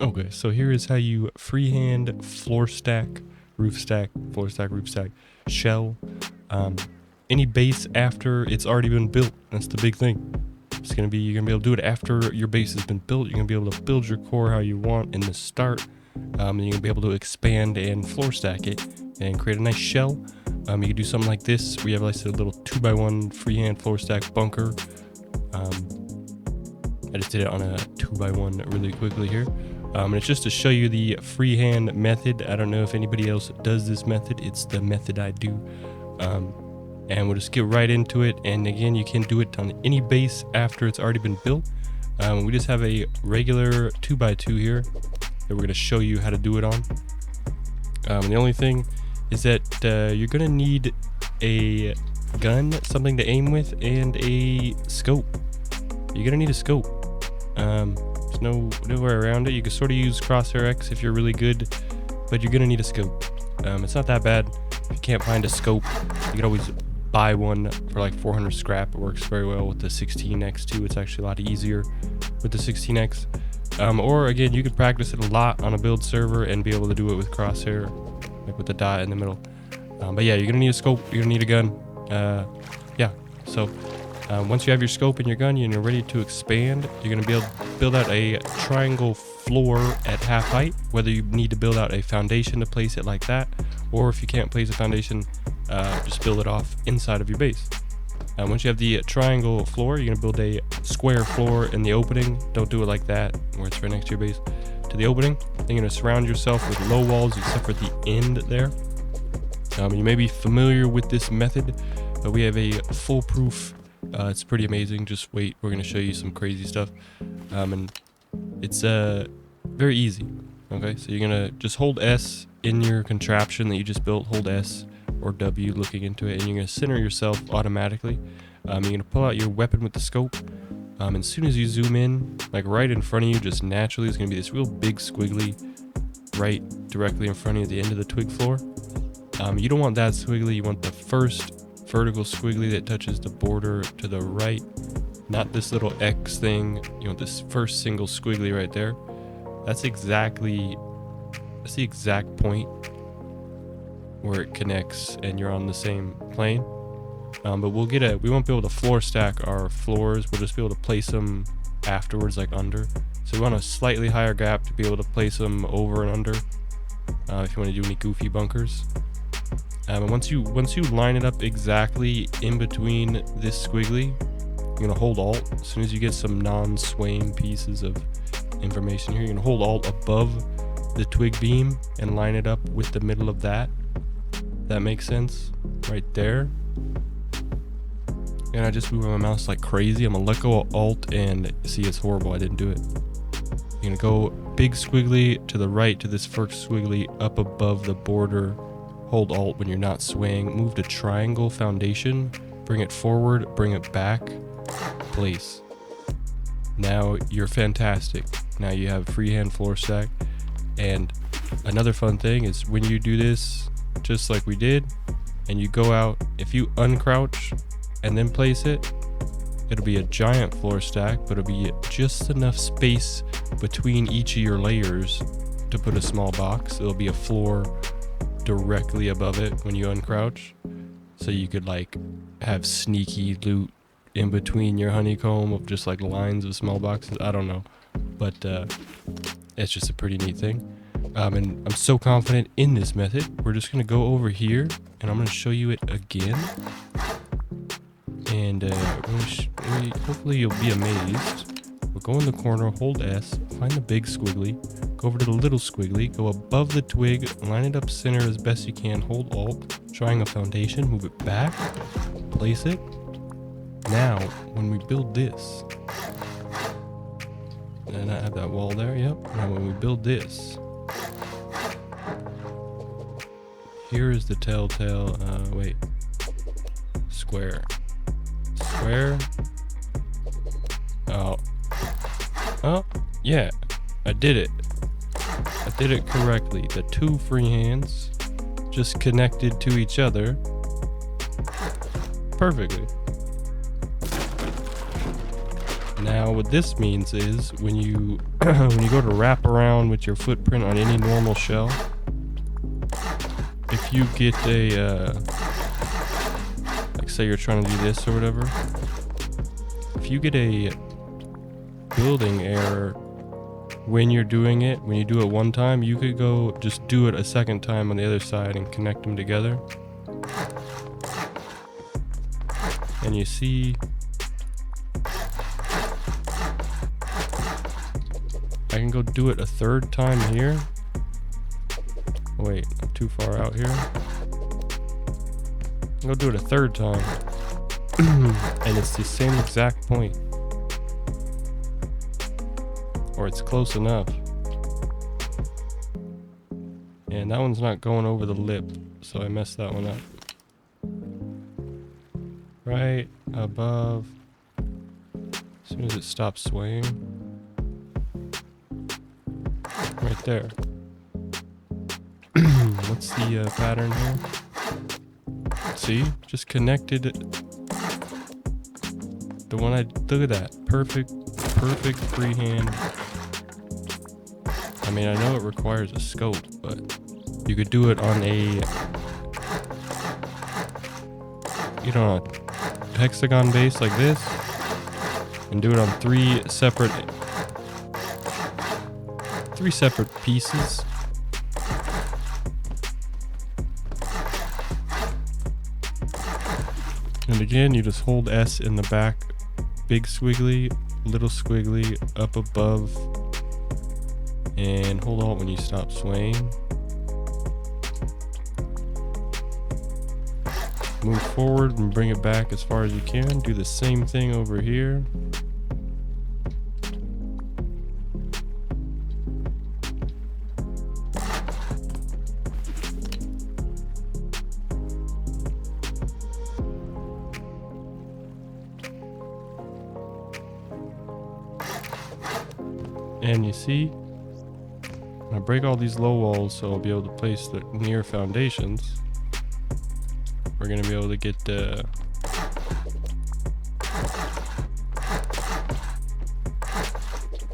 Okay, so here is how you freehand floor stack, roof stack, floor stack, roof stack, shell. Any base after it's already been built. That's the big thing. It's gonna be, you're gonna be able to do it after your base has been built. You're gonna be able to build your core how you want in the start. And you're gonna be able to expand and floor stack it and create a nice shell. You can do something like this. We have like a little 2x1 freehand floor stack bunker. I just did it on a 2x1 really quickly here. And it's just to show you the freehand method. I don't know if anybody else does this method. It's the method I do. And we'll just get right into it. And again, you can do it on any base after it's already been built. We just have a regular 2x2 here that we're going to show you how to do it on. The only thing is that you're going to need a gun, something to aim with, and a scope. You're going to need a scope. There's nowhere around it. You can sort of use crosshair X if you're really good, but you're going to need a scope. It's not that bad. If you can't find a scope, you can always buy one for like 400 scrap. It works very well with the 16X too. It's actually a lot easier with the 16X. Or again, you could practice it a lot on a build server and be able to do it with crosshair, like with the dot in the middle. But yeah, you're gonna need a scope, you're gonna need a gun. So once you have your scope and your gun and you're ready to expand, you're gonna be able to build out a triangle floor at half height, whether you need to build out a foundation to place it like that, or if you can't place a foundation, just build it off inside of your base. Once you have the triangle floor, you're gonna build a square floor in the opening. Don't do it like that, where it's right next to your base. To the opening, then you're gonna surround yourself with low walls except for the end there. You may be familiar with this method, but we have a foolproof. It's pretty amazing. Just wait, we're gonna show you some crazy stuff, and it's very easy. Okay, so you're gonna just hold S in your contraption that you just built. Hold S or W looking into it, and you're gonna center yourself automatically. You're gonna pull out your weapon with the scope. And as soon as you zoom in, like right in front of you, just naturally, is gonna be this real big squiggly right directly in front of you at the end of the twig floor. You don't want that squiggly. You want the first vertical squiggly that touches the border to the right, not this little X thing. You want this first single squiggly right there. That's the exact point where it connects and you're on the same plane. But we won't be able to floor stack our floors. We'll just be able to place them afterwards, like under. So we want a slightly higher gap to be able to place them over and under, if you want to do any goofy bunkers. And once you line it up exactly in between this squiggly, you're gonna hold Alt. As soon as you get some non-swaying pieces of information here, you're gonna hold Alt above the twig beam and line it up with the middle of that. That makes sense right there. And I just move my mouse like crazy. I'm gonna let go of Alt and see, it's horrible. I didn't do it. You're gonna go big squiggly to the right to this first squiggly up above the border. Hold Alt when you're not swaying. Move to triangle foundation. Bring it forward, bring it back. Place. Now you're fantastic. Now you have freehand floor stack. And another fun thing is when you do this, just like we did, and you go out, if you uncrouch and then place it, it'll be a giant floor stack, but it'll be just enough space between each of your layers to put a small box. It'll be a floor directly above it when you uncrouch, so you could like have sneaky loot in between your honeycomb of just like lines of small boxes. I don't know, but it's just a pretty neat thing. And I'm so confident in this method, we're just gonna go over here and I'm gonna show you it again, and hopefully you'll be amazed. We'll go in the corner, hold S, find the big squiggly, go over to the little squiggly, go above the twig, line it up center as best you can, hold Alt, trying a foundation, move it back, place it. Now, when we build this, and I have that wall there, yep. Now when we build this, here is the telltale, square. Oh, yeah, I did it. I did it correctly. The two freehands just connected to each other perfectly. Now what this means is when you when you go to wrap around with your footprint on any normal shell, if you get a like say you're trying to do this or whatever, if you get a building error when you're doing it, when you do it one time, you could go just do it a second time on the other side and connect them together. And you see I can go do it a third time here. Wait, I'm too far out here. I'll go do it a third time. And it's the same exact point. Or it's close enough. And that one's not going over the lip, so I messed that one up. Right above. As soon as it stops swaying. Right there. What's the pattern here? See? Just connected. The one look at that. Perfect freehand. I mean, I know it requires a scope, but you could do it on a, you know, a hexagon base like this, and do it on three separate pieces. And again, you just hold S in the back, big squiggly, little squiggly up above, and hold Alt when you stop swaying. Move forward and bring it back as far as you can. Do the same thing over here. And you see, I break all these low walls so I'll be able to place the near foundations. We're going to be able to get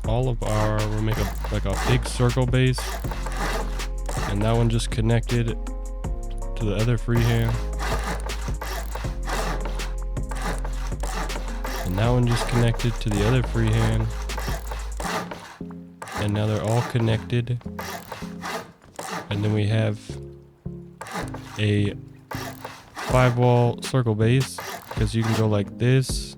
all of our, we'll make a big circle base, and that one just connected to the other freehand, and that one just connected to the other freehand. And now they're all connected. And then we have a 5-wall circle base, because you can go like this.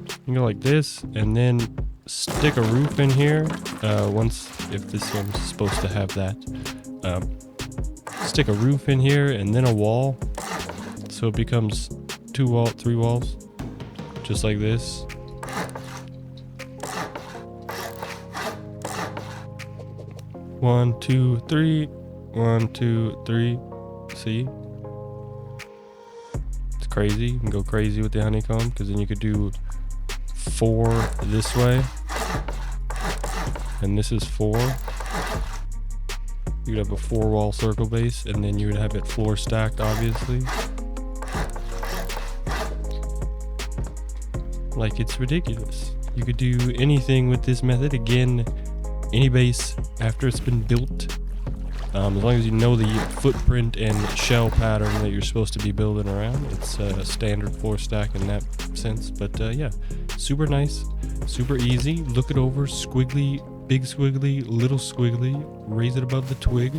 You can go like this and then stick a roof in here. If this one's supposed to have that. Stick a roof in here and then a wall. So it becomes 3 walls, just like this. One, two, three. 1, 2, 3. See? It's crazy. You can go crazy with the honeycomb, because then you could do 4 this way, and this is 4. You would have a 4-wall circle base, and then you would have it floor stacked, obviously. Like, it's ridiculous. You could do anything with this method. Again, any base after it's been built, as long as you know the footprint and shell pattern that you're supposed to be building around, it's a standard floor stack in that sense. But yeah, super nice, super easy. Look it over. Squiggly, big squiggly, little squiggly. Raise it above the twig.